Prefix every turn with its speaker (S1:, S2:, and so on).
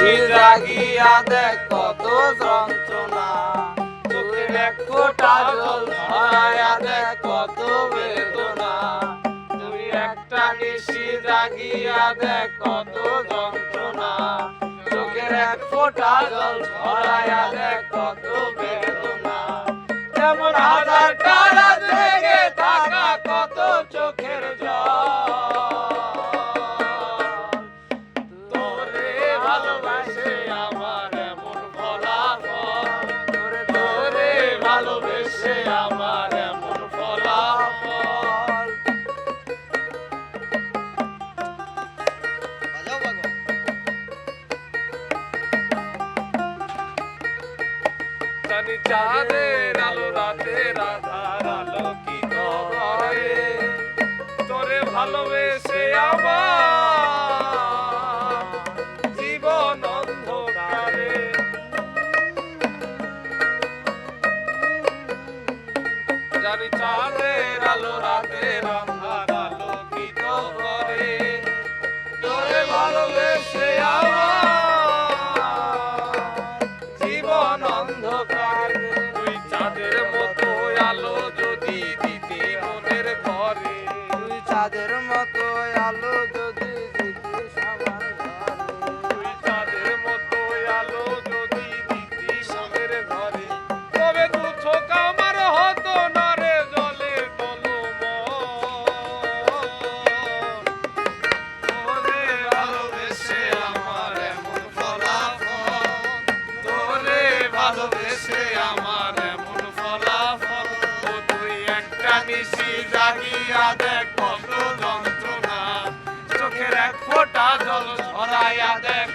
S1: নিশি জাগিয়া দেখ কত যন্ত্রণা, চোখের এক ফোঁটা জল ঝরাইয়া দেখ কত বেদনা। তুই একটা নিশি জাগিয়া দেখ কত যন্ত্রণা, চোখের এক ফোঁটা জল ঝরাইয়া দেখ কত বেদনা। যেমন হাজার তারা জেগে থাকা কত চোখের জল, তোরে ভালোবাসে আমার এমন ফলাফল, তোরে ভালোবেসে আমার এমন ফলাফল। জানি চাঁদের আলো রাতের আধার আলোকিত করে, তোরে ভালোবেসে আমার জীবন অন্ধকারে। জানি চাঁদের আলো রাতের আধার আলোকিত করে, তোরে ভালোবেসে আমার জীবন অন্ধকার। তুই চাঁদের মতো আলো যদি দিতি মনের ঘরে, তুই চাঁদের মতো আলো যদি দিতিস আমার ঘরে, তুই চাঁদের মতো আলো যদি দিতিস মনের ঘরে, তবে দু চোখ আমার হতো না রে জলে তোরে ভালোবেসে আমার এমন ফলাফল, তোরে ভালোবেসে আমার এমন ফলাফল। ও তুই একটা নিশি জাগিয়া দেখ কত যন্ত্রণা, চোখের এক ফোঁটা জল ঝরাইয়া দেখ